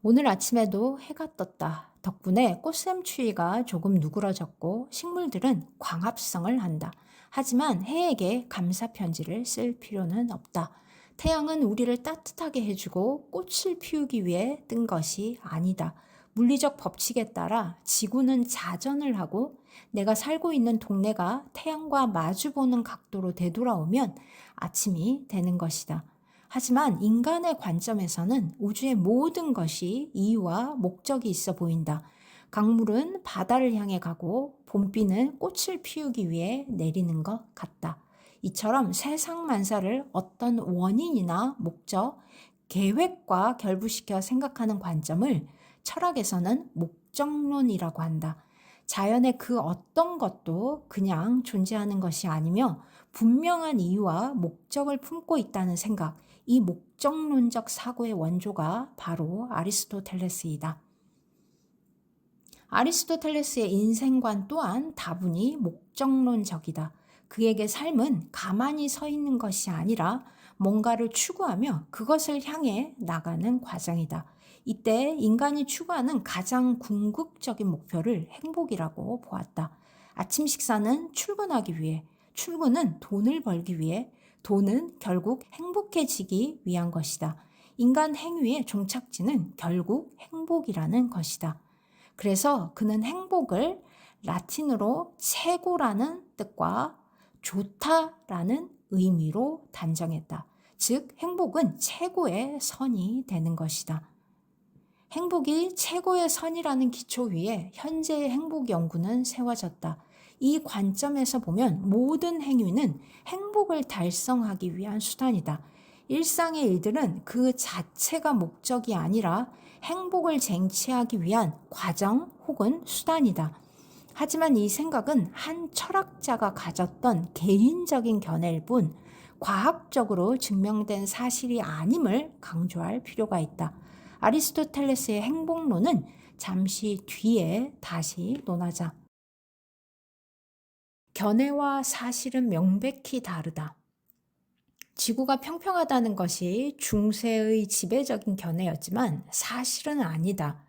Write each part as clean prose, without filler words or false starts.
오늘 아침에도 해가 떴다. 덕분에 꽃샘추위가 조금 누그러졌고 식물들은 광합성을 한다. 하지만 해에게 감사 편지를 쓸 필요는 없다. 태양은 우리를 따뜻하게 해주고 꽃을 피우기 위해 뜬 것이 아니다. 물리적 법칙에 따라 지구는 자전을 하고 내가 살고 있는 동네가 태양과 마주보는 각도로 되돌아오면 아침이 되는 것이다. 하지만 인간의 관점에서는 우주의 모든 것이 이유와 목적이 있어 보인다. 강물은 바다를 향해 가고 봄비는 꽃을 피우기 위해 내리는 것 같다. 이처럼 세상 만사를 어떤 원인이나 목적, 계획과 결부시켜 생각하는 관점을 철학에서는 목적론이라고 한다. 자연의 그 어떤 것도 그냥 존재하는 것이 아니며 분명한 이유와 목적을 품고 있다는 생각, 이 목적론적 사고의 원조가 바로 아리스토텔레스이다. 아리스토텔레스의 인생관 또한 다분히 목적론적이다. 그에게 삶은 가만히 서 있는 것이 아니라 뭔가를 추구하며 그것을 향해 나가는 과정이다. 이때 인간이 추구하는 가장 궁극적인 목표를 행복이라고 보았다. 아침 식사는 출근하기 위해, 출근은 돈을 벌기 위해, 돈은 결국 행복해지기 위한 것이다. 인간 행위의 종착지는 결국 행복이라는 것이다. 그래서 그는 행복을 라틴어로 최고라는 뜻과 좋다라는 의미로 단정했다. 즉, 행복은 최고의 선이 되는 것이다. 행복이 최고의 선이라는 기초 위에 현재의 행복 연구는 세워졌다. 이 관점에서 보면 모든 행위는 행복을 달성하기 위한 수단이다. 일상의 일들은 그 자체가 목적이 아니라 행복을 쟁취하기 위한 과정 혹은 수단이다. 하지만 이 생각은 한 철학자가 가졌던 개인적인 견해일 뿐 과학적으로 증명된 사실이 아님을 강조할 필요가 있다. 아리스토텔레스의 행복론은 잠시 뒤에 다시 논하자. 견해와 사실은 명백히 다르다. 지구가 평평하다는 것이 중세의 지배적인 견해였지만 사실은 아니다.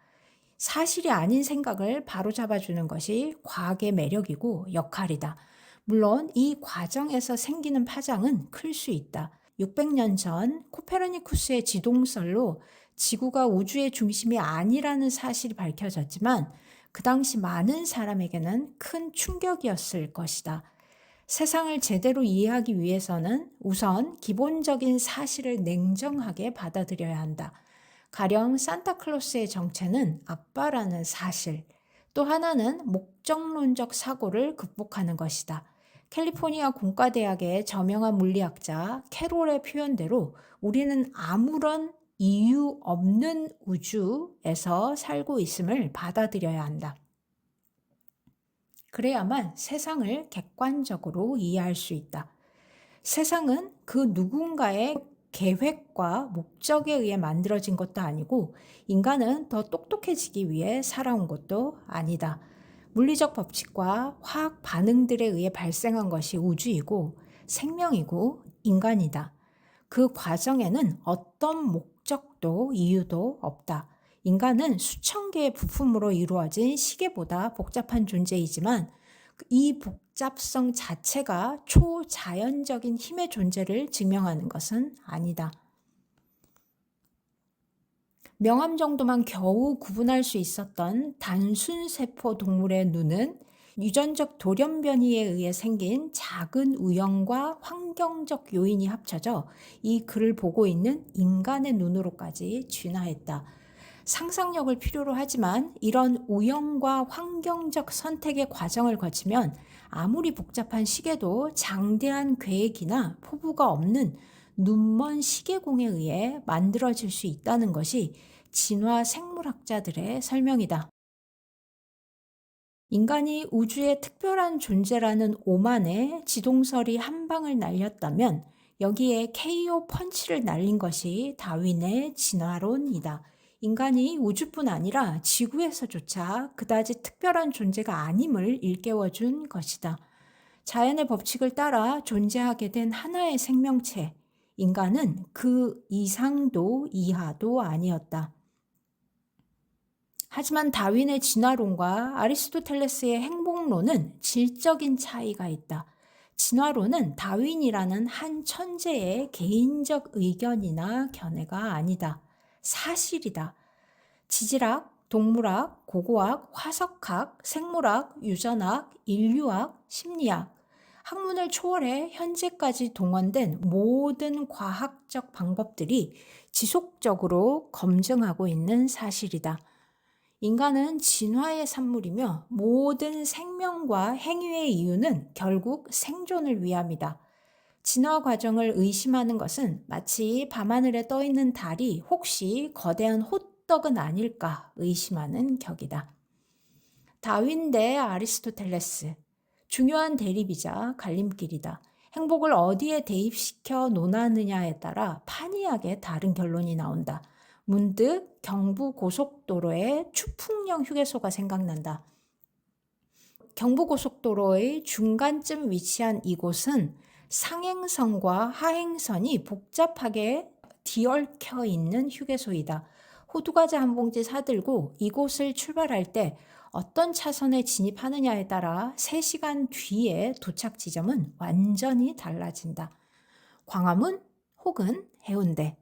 사실이 아닌 생각을 바로잡아주는 것이 과학의 매력이고 역할이다. 물론 이 과정에서 생기는 파장은 클 수 있다. 600년 전 코페르니쿠스의 지동설로 지구가 우주의 중심이 아니라는 사실이 밝혀졌지만 그 당시 많은 사람에게는 큰 충격이었을 것이다. 세상을 제대로 이해하기 위해서는 우선 기본적인 사실을 냉정하게 받아들여야 한다. 가령 산타클로스의 정체는 아빠라는 사실, 또 하나는 목적론적 사고를 극복하는 것이다. 캘리포니아 공과대학의 저명한 물리학자 캐롤의 표현대로 우리는 아무런 이유 없는 우주에서 살고 있음을 받아들여야 한다. 그래야만 세상을 객관적으로 이해할 수 있다. 세상은 그 누군가의 계획과 목적에 의해 만들어진 것도 아니고 인간은 더 똑똑해지기 위해 살아온 것도 아니다. 물리적 법칙과 화학 반응들에 의해 발생한 것이 우주이고 생명이고 인간이다. 그 과정에는 어떤 목적도 이유도 없다. 인간은 수천 개의 부품으로 이루어진 시계보다 복잡한 존재이지만 이 복잡성 자체가 초자연적인 힘의 존재를 증명하는 것은 아니다. 명암 정도만 겨우 구분할 수 있었던 단순 세포 동물의 눈은 유전적 돌연변이에 의해 생긴 작은 우연과 환경적 요인이 합쳐져 이 글을 보고 있는 인간의 눈으로까지 진화했다. 상상력을 필요로 하지만 이런 우연과 환경적 선택의 과정을 거치면 아무리 복잡한 시계도 장대한 계획이나 포부가 없는 눈먼 시계공에 의해 만들어질 수 있다는 것이 진화 생물학자들의 설명이다. 인간이 우주의 특별한 존재라는 오만에 지동설이 한 방을 날렸다면 여기에 KO 펀치를 날린 것이 다윈의 진화론이다. 인간이 우주뿐 아니라 지구에서조차 그다지 특별한 존재가 아님을 일깨워준 것이다. 자연의 법칙을 따라 존재하게 된 하나의 생명체, 인간은 그 이상도 이하도 아니었다. 하지만 다윈의 진화론과 아리스토텔레스의 행복론은 질적인 차이가 있다. 진화론은 다윈이라는 한 천재의 개인적 의견이나 견해가 아니다. 사실이다. 지질학, 동물학, 고고학, 화석학, 생물학, 유전학, 인류학, 심리학, 학문을 초월해 현재까지 동원된 모든 과학적 방법들이 지속적으로 검증하고 있는 사실이다. 인간은 진화의 산물이며 모든 생명과 행위의 이유는 결국 생존을 위함이다. 진화 과정을 의심하는 것은 마치 밤하늘에 떠있는 달이 혹시 거대한 호떡은 아닐까 의심하는 격이다. 다윈 대 아리스토텔레스. 중요한 대립이자 갈림길이다. 행복을 어디에 대입시켜 논하느냐에 따라 판이하게 다른 결론이 나온다. 문득 경부고속도로의 추풍령 휴게소가 생각난다. 경부고속도로의 중간쯤 위치한 이곳은 상행선과 하행선이 복잡하게 뒤얽혀 있는 휴게소이다. 호두과자 한 봉지 사들고 이곳을 출발할 때 어떤 차선에 진입하느냐에 따라 3시간 뒤에 도착 지점은 완전히 달라진다. 광화문 혹은 해운대.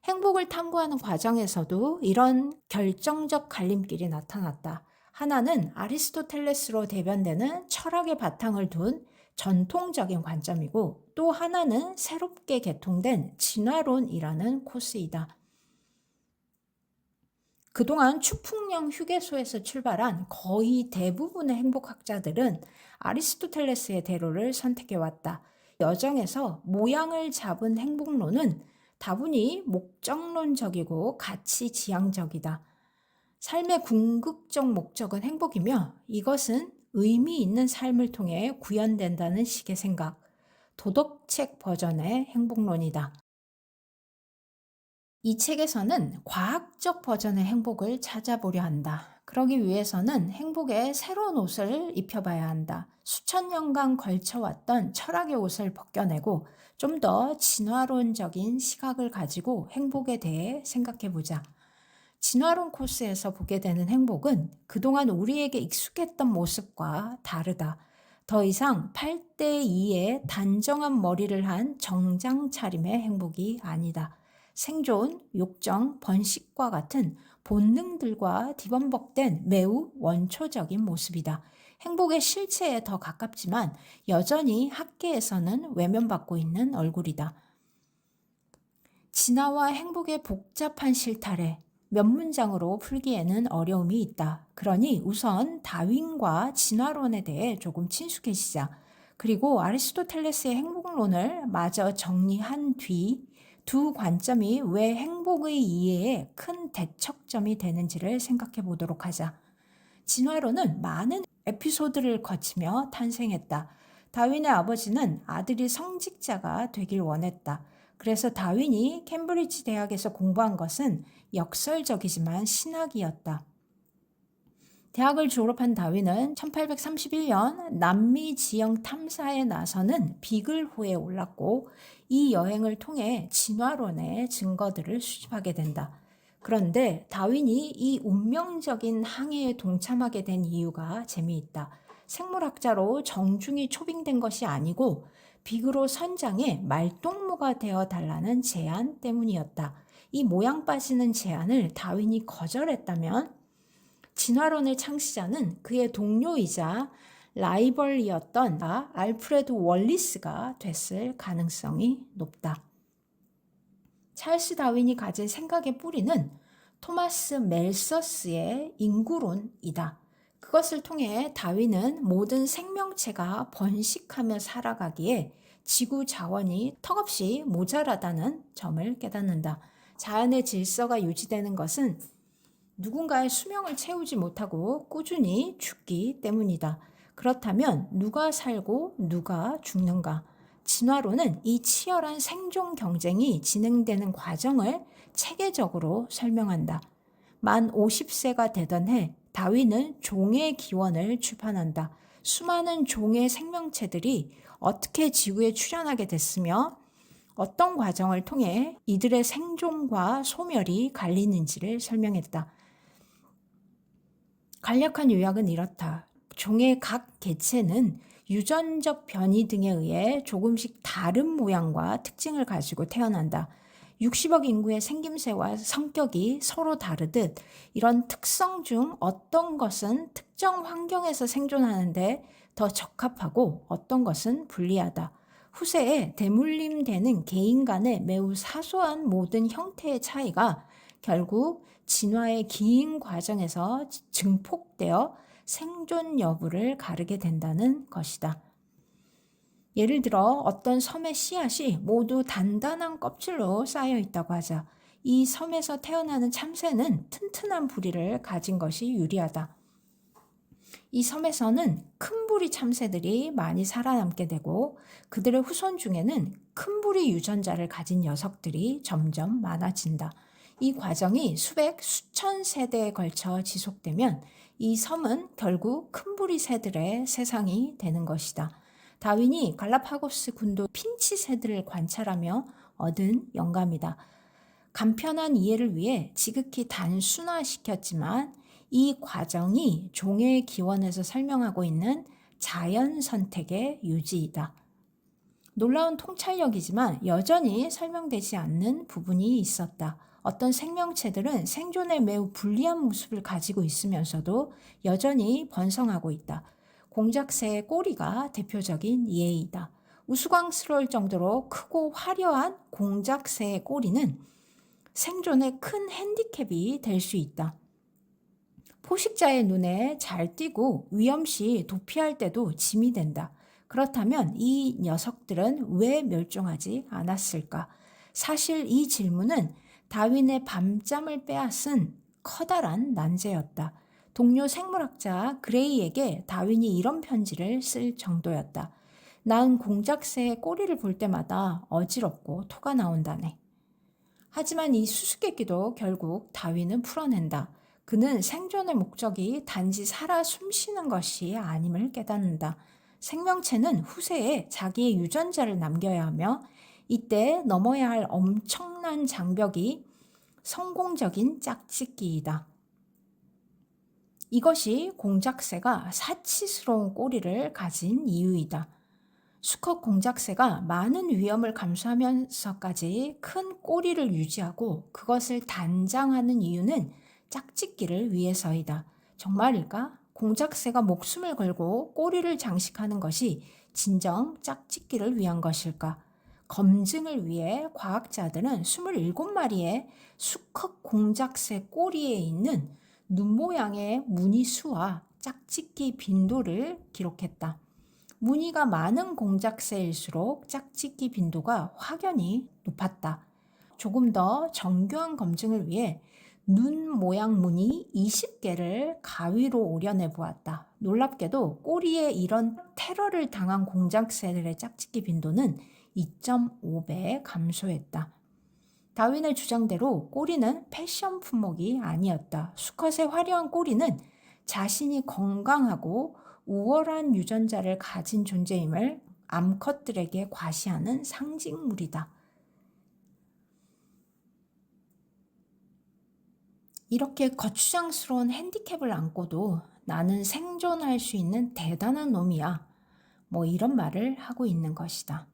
행복을 탐구하는 과정에서도 이런 결정적 갈림길이 나타났다. 하나는 아리스토텔레스로 대변되는 철학의 바탕을 둔 전통적인 관점이고 또 하나는 새롭게 개통된 진화론이라는 코스이다. 그동안 추풍령 휴게소에서 출발한 거의 대부분의 행복학자들은 아리스토텔레스의 대로를 선택해왔다. 여정에서 모양을 잡은 행복론은 다분히 목적론적이고 가치지향적이다. 삶의 궁극적 목적은 행복이며 이것은 의미 있는 삶을 통해 구현된다는 식의 생각, 도덕책 버전의 행복론이다. 이 책에서는 과학적 버전의 행복을 찾아보려 한다. 그러기 위해서는 행복에 새로운 옷을 입혀봐야 한다. 수천 년간 걸쳐왔던 철학의 옷을 벗겨내고 좀 더 진화론적인 시각을 가지고 행복에 대해 생각해보자. 진화론 코스에서 보게 되는 행복은 그동안 우리에게 익숙했던 모습과 다르다. 더 이상 8대2의 단정한 머리를 한 정장 차림의 행복이 아니다. 생존, 욕정, 번식과 같은 본능들과 뒤범벅된 매우 원초적인 모습이다. 행복의 실체에 더 가깝지만 여전히 학계에서는 외면받고 있는 얼굴이다. 진화와 행복의 복잡한 실타래, 몇 문장으로 풀기에는 어려움이 있다. 그러니 우선 다윈과 진화론에 대해 조금 친숙해지자. 그리고 아리스토텔레스의 행복론을 마저 정리한 뒤 두 관점이 왜 행복의 이해에 큰 대척점이 되는지를 생각해 보도록 하자. 진화론은 많은 에피소드를 거치며 탄생했다. 다윈의 아버지는 아들이 성직자가 되길 원했다. 그래서 다윈이 캠브리지 대학에서 공부한 것은 역설적이지만 신학이었다. 대학을 졸업한 다윈은 1831년 남미 지형 탐사에 나서는 비글호에 올랐고 이 여행을 통해 진화론의 증거들을 수집하게 된다. 그런데 다윈이 이 운명적인 항해에 동참하게 된 이유가 재미있다. 생물학자로 정중히 초빙된 것이 아니고 비글호 선장의 말동무가 되어 달라는 제안 때문이었다. 이 모양 빠지는 제안을 다윈이 거절했다면 진화론의 창시자는 그의 동료이자 라이벌이었던 알프레드 월리스가 됐을 가능성이 높다. 찰스 다윈이 가진 생각의 뿌리는 토마스 멜서스의 인구론이다. 그것을 통해 다윈은 모든 생명체가 번식하며 살아가기에 지구 자원이 턱없이 모자라다는 점을 깨닫는다. 자연의 질서가 유지되는 것은 누군가의 수명을 채우지 못하고 꾸준히 죽기 때문이다. 그렇다면 누가 살고 누가 죽는가? 진화론은 이 치열한 생존 경쟁이 진행되는 과정을 체계적으로 설명한다. 만 50세가 되던 해 다윈은 종의 기원을 출판한다. 수많은 종의 생명체들이 어떻게 지구에 출현하게 됐으며 어떤 과정을 통해 이들의 생존과 소멸이 갈리는지를 설명했다. 간략한 요약은 이렇다. 종의 각 개체는 유전적 변이 등에 의해 조금씩 다른 모양과 특징을 가지고 태어난다. 60억 인구의 생김새와 성격이 서로 다르듯 이런 특성 중 어떤 것은 특정 환경에서 생존하는데 더 적합하고 어떤 것은 불리하다. 후세에 대물림되는 개인 간의 매우 사소한 모든 형태의 차이가 결국 진화의 긴 과정에서 증폭되어 생존 여부를 가르게 된다는 것이다. 예를 들어 어떤 섬의 씨앗이 모두 단단한 껍질로 쌓여 있다고 하자. 이 섬에서 태어나는 참새는 튼튼한 부리를 가진 것이 유리하다. 이 섬에서는 큰 부리 참새들이 많이 살아남게 되고 그들의 후손 중에는 큰 부리 유전자를 가진 녀석들이 점점 많아진다. 이 과정이 수백, 수천 세대에 걸쳐 지속되면 이 섬은 결국 큰 부리 새들의 세상이 되는 것이다. 다윈이 갈라파고스 군도 핀치 새들을 관찰하며 얻은 영감이다. 간편한 이해를 위해 지극히 단순화시켰지만 이 과정이 종의 기원에서 설명하고 있는 자연 선택의 유지이다. 놀라운 통찰력이지만 여전히 설명되지 않는 부분이 있었다. 어떤 생명체들은 생존에 매우 불리한 모습을 가지고 있으면서도 여전히 번성하고 있다. 공작새의 꼬리가 대표적인 예이다. 우스꽝스러울 정도로 크고 화려한 공작새의 꼬리는 생존에 큰 핸디캡이 될 수 있다. 포식자의 눈에 잘 띄고 위험시 도피할 때도 짐이 된다. 그렇다면 이 녀석들은 왜 멸종하지 않았을까? 사실 이 질문은 다윈의 밤잠을 빼앗은 커다란 난제였다. 동료 생물학자 그레이에게 다윈이 이런 편지를 쓸 정도였다. 난 공작새의 꼬리를 볼 때마다 어지럽고 토가 나온다네. 하지만 이 수수께끼도 결국 다윈은 풀어낸다. 그는 생존의 목적이 단지 살아 숨쉬는 것이 아님을 깨닫는다. 생명체는 후세에 자기의 유전자를 남겨야 하며 이때 넘어야 할 엄청난 장벽이 성공적인 짝짓기이다. 이것이 공작새가 사치스러운 꼬리를 가진 이유이다. 수컷 공작새가 많은 위험을 감수하면서까지 큰 꼬리를 유지하고 그것을 단장하는 이유는 짝짓기를 위해서이다. 정말일까? 공작새가 목숨을 걸고 꼬리를 장식하는 것이 진정 짝짓기를 위한 것일까? 검증을 위해 과학자들은 27마리의 수컷 공작새 꼬리에 있는 눈 모양의 무늬수와 짝짓기 빈도를 기록했다. 무늬가 많은 공작새일수록 짝짓기 빈도가 확연히 높았다. 조금 더 정교한 검증을 위해 눈 모양 무늬 20개를 가위로 오려내 보았다. 놀랍게도 꼬리에 이런 테러를 당한 공작새들의 짝짓기 빈도는 2.5배 감소했다. 다윈의 주장대로 꼬리는 패션 품목이 아니었다. 수컷의 화려한 꼬리는 자신이 건강하고 우월한 유전자를 가진 존재임을 암컷들에게 과시하는 상징물이다. 이렇게 거추장스러운 핸디캡을 안고도 나는 생존할 수 있는 대단한 놈이야. 뭐 이런 말을 하고 있는 것이다.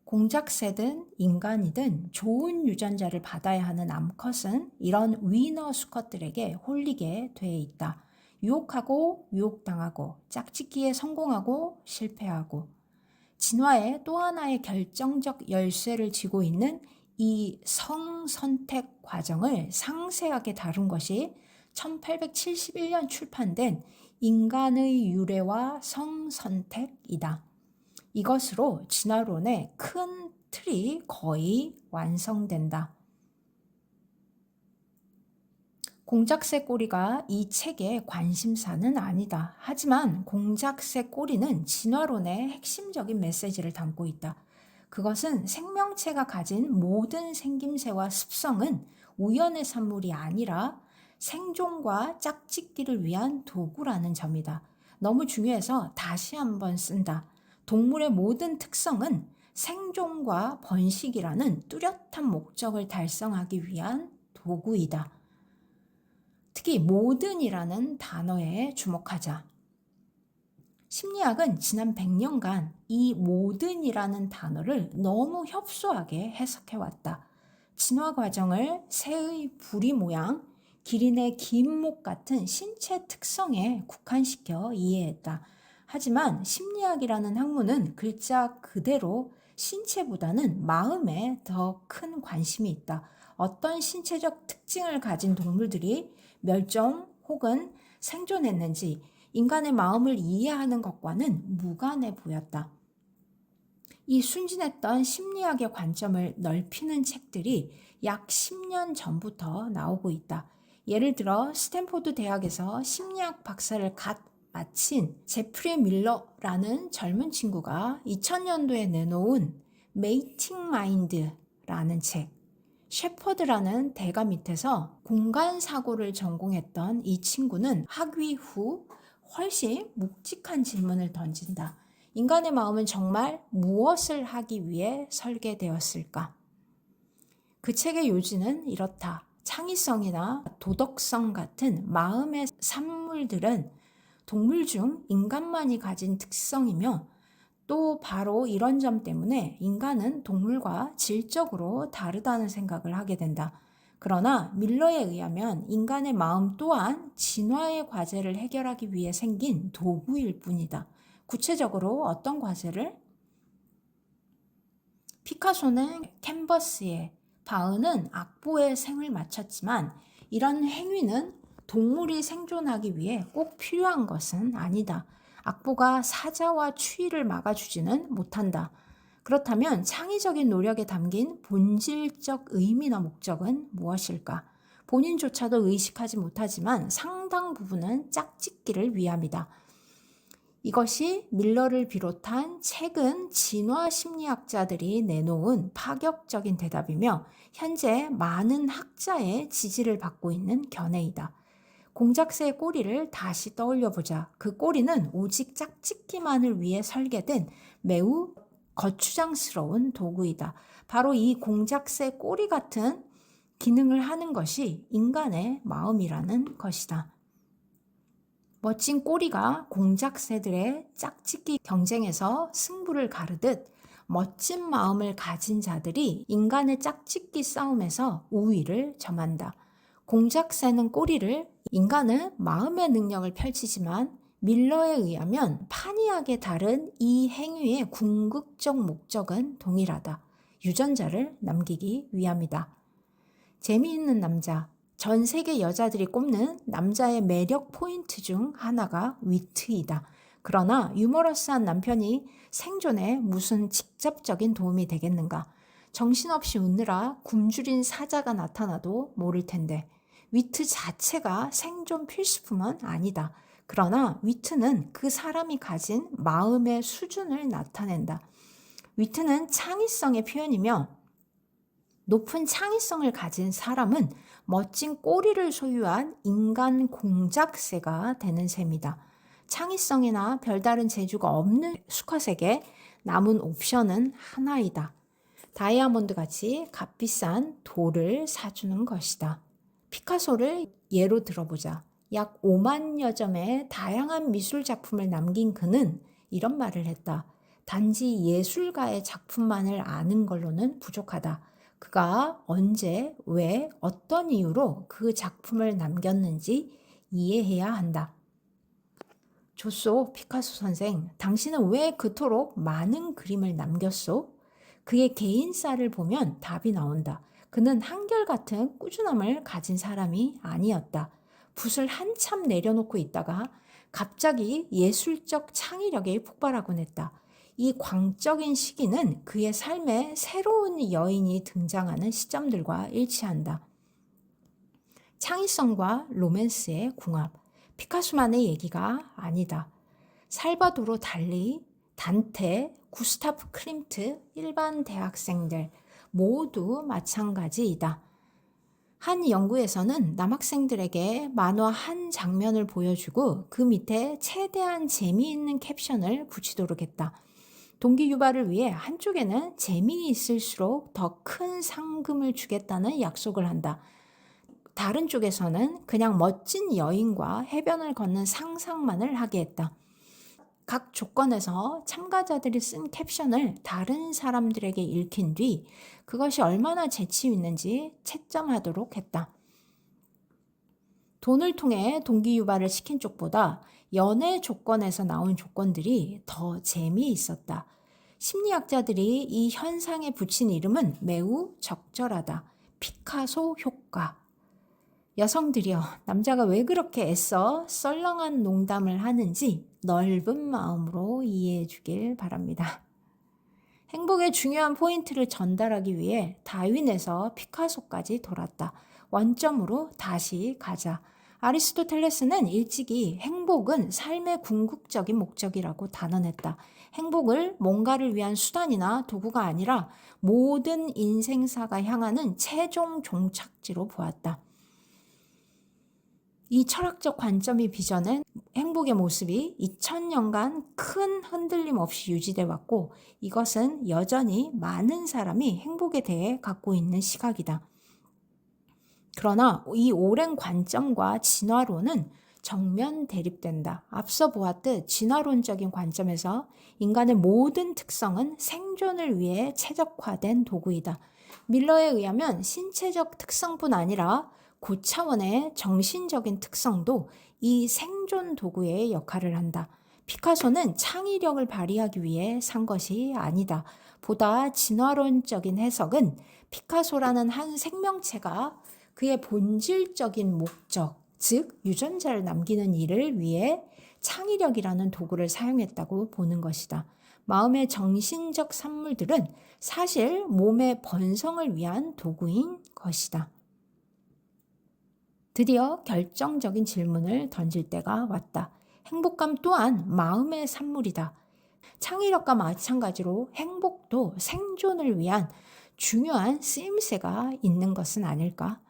공작새든 인간이든 좋은 유전자를 받아야 하는 암컷은 이런 위너 수컷들에게 홀리게 돼 있다. 유혹하고 유혹당하고 짝짓기에 성공하고 실패하고 진화의 또 하나의 결정적 열쇠를 쥐고 있는 이 성선택 과정을 상세하게 다룬 것이 1871년 출판된 인간의 유래와 성선택이다. 이것으로 진화론의 큰 틀이 거의 완성된다. 공작새 꼬리가 이 책의 관심사는 아니다. 하지만 공작새 꼬리는 진화론의 핵심적인 메시지를 담고 있다. 그것은 생명체가 가진 모든 생김새와 습성은 우연의 산물이 아니라 생존과 짝짓기를 위한 도구라는 점이다. 너무 중요해서 다시 한번 쓴다. 동물의 모든 특성은 생존과 번식이라는 뚜렷한 목적을 달성하기 위한 도구이다. 특히 모든이라는 단어에 주목하자. 심리학은 지난 100년간 이 모든이라는 단어를 너무 협소하게 해석해왔다. 진화 과정을 새의 부리 모양, 기린의 긴 목 같은 신체 특성에 국한시켜 이해했다. 하지만 심리학이라는 학문은 글자 그대로 신체보다는 마음에 더 큰 관심이 있다. 어떤 신체적 특징을 가진 동물들이 멸종 혹은 생존했는지 인간의 마음을 이해하는 것과는 무관해 보였다. 이 순진했던 심리학의 관점을 넓히는 책들이 약 10년 전부터 나오고 있다. 예를 들어 스탠포드 대학에서 심리학 박사를 갓 마친 제프리 밀러라는 젊은 친구가 2000년도에 내놓은 메이팅 마인드라는 책, 셰퍼드라는 대가 밑에서 공간 사고를 전공했던 이 친구는 학위 후 훨씬 묵직한 질문을 던진다. 인간의 마음은 정말 무엇을 하기 위해 설계되었을까? 그 책의 요지는 이렇다. 창의성이나 도덕성 같은 마음의 산물들은 동물 중 인간만이 가진 특성이며 또 바로 이런 점 때문에 인간은 동물과 질적으로 다르다는 생각을 하게 된다. 그러나 밀러에 의하면 인간의 마음 또한 진화의 과제를 해결하기 위해 생긴 도구일 뿐이다. 구체적으로 어떤 과제를? 피카소는 캔버스에, 바흐는 악보에 생을 마쳤지만 이런 행위는 동물이 생존하기 위해 꼭 필요한 것은 아니다. 악보가 사자와 추위를 막아주지는 못한다. 그렇다면 창의적인 노력에 담긴 본질적 의미나 목적은 무엇일까? 본인조차도 의식하지 못하지만 상당 부분은 짝짓기를 위함이다. 이것이 밀러를 비롯한 최근 진화 심리학자들이 내놓은 파격적인 대답이며 현재 많은 학자의 지지를 받고 있는 견해이다. 공작새의 꼬리를 다시 떠올려보자. 그 꼬리는 오직 짝짓기만을 위해 설계된 매우 거추장스러운 도구이다. 바로 이 공작새 꼬리 같은 기능을 하는 것이 인간의 마음이라는 것이다. 멋진 꼬리가 공작새들의 짝짓기 경쟁에서 승부를 가르듯 멋진 마음을 가진 자들이 인간의 짝짓기 싸움에서 우위를 점한다. 공작새는 꼬리를, 인간은 마음의 능력을 펼치지만 밀러에 의하면 판이하게 다른 이 행위의 궁극적 목적은 동일하다. 유전자를 남기기 위함이다. 재미있는 남자. 전 세계 여자들이 꼽는 남자의 매력 포인트 중 하나가 위트이다. 그러나 유머러스한 남편이 생존에 무슨 직접적인 도움이 되겠는가? 정신없이 웃느라 굶주린 사자가 나타나도 모를 텐데 위트 자체가 생존 필수품은 아니다. 그러나 위트는 그 사람이 가진 마음의 수준을 나타낸다. 위트는 창의성의 표현이며 높은 창의성을 가진 사람은 멋진 꼬리를 소유한 인간 공작새가 되는 셈이다. 창의성이나 별다른 재주가 없는 수컷에게 남은 옵션은 하나이다. 다이아몬드 같이 값비싼 돌을 사주는 것이다. 피카소를 예로 들어보자. 약 5만여 점의 다양한 미술 작품을 남긴 그는 이런 말을 했다. 단지 예술가의 작품만을 아는 걸로는 부족하다. 그가 언제, 왜, 어떤 이유로 그 작품을 남겼는지 이해해야 한다. 좋소, 피카소 선생. 당신은 왜 그토록 많은 그림을 남겼소? 그의 개인사를 보면 답이 나온다. 그는 한결같은 꾸준함을 가진 사람이 아니었다. 붓을 한참 내려놓고 있다가 갑자기 예술적 창의력이 폭발하곤 했다. 이 광적인 시기는 그의 삶에 새로운 여인이 등장하는 시점들과 일치한다. 창의성과 로맨스의 궁합. 피카소만의 얘기가 아니다. 살바도로 달리, 단테, 구스타프 클림트, 일반 대학생들 모두 마찬가지이다. 한 연구에서는 남학생들에게 만화 한 장면을 보여주고 그 밑에 최대한 재미있는 캡션을 붙이도록 했다. 동기 유발을 위해 한쪽에는 재미있을수록 더 큰 상금을 주겠다는 약속을 한다. 다른 쪽에서는 그냥 멋진 여인과 해변을 걷는 상상만을 하게 했다. 각 조건에서 참가자들이 쓴 캡션을 다른 사람들에게 읽힌 뒤 그것이 얼마나 재치 있는지 채점하도록 했다. 돈을 통해 동기 유발을 시킨 쪽보다 연애 조건에서 나온 조건들이 더 재미있었다. 심리학자들이 이 현상에 붙인 이름은 매우 적절하다. 피카소 효과. 여성들이여, 남자가 왜 그렇게 애써 썰렁한 농담을 하는지 넓은 마음으로 이해해 주길 바랍니다. 행복의 중요한 포인트를 전달하기 위해 다윈에서 피카소까지 돌았다. 원점으로 다시 가자. 아리스토텔레스는 일찍이 행복은 삶의 궁극적인 목적이라고 단언했다. 행복을 뭔가를 위한 수단이나 도구가 아니라 모든 인생사가 향하는 최종 종착지로 보았다. 이 철학적 관점이 빚어낸 행복의 모습이 2000년간 큰 흔들림 없이 유지돼 왔고 이것은 여전히 많은 사람이 행복에 대해 갖고 있는 시각이다. 그러나 이 오랜 관점과 진화론은 정면 대립된다. 앞서 보았듯 진화론적인 관점에서 인간의 모든 특성은 생존을 위해 최적화된 도구이다. 밀러에 의하면 신체적 특성뿐 아니라 고차원의 정신적인 특성도 이 생존 도구의 역할을 한다. 피카소는 창의력을 발휘하기 위해 산 것이 아니다. 보다 진화론적인 해석은 피카소라는 한 생명체가 그의 본질적인 목적, 즉 유전자를 남기는 일을 위해 창의력이라는 도구를 사용했다고 보는 것이다. 마음의 정신적 산물들은 사실 몸의 번성을 위한 도구인 것이다. 드디어 결정적인 질문을 던질 때가 왔다. 행복감 또한 마음의 산물이다. 창의력과 마찬가지로 행복도 생존을 위한 중요한 쓰임새가 있는 것은 아닐까?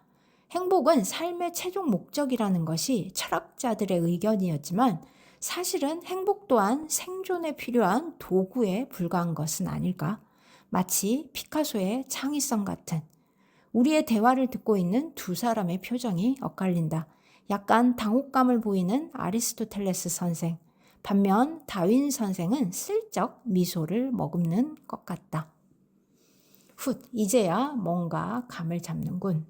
행복은 삶의 최종 목적이라는 것이 철학자들의 의견이었지만 사실은 행복 또한 생존에 필요한 도구에 불과한 것은 아닐까? 마치 피카소의 창의성 같은 우리의 대화를 듣고 있는 두 사람의 표정이 엇갈린다. 약간 당혹감을 보이는 아리스토텔레스 선생, 반면 다윈 선생은 슬쩍 미소를 머금는 것 같다. 이제야 뭔가 감을 잡는군.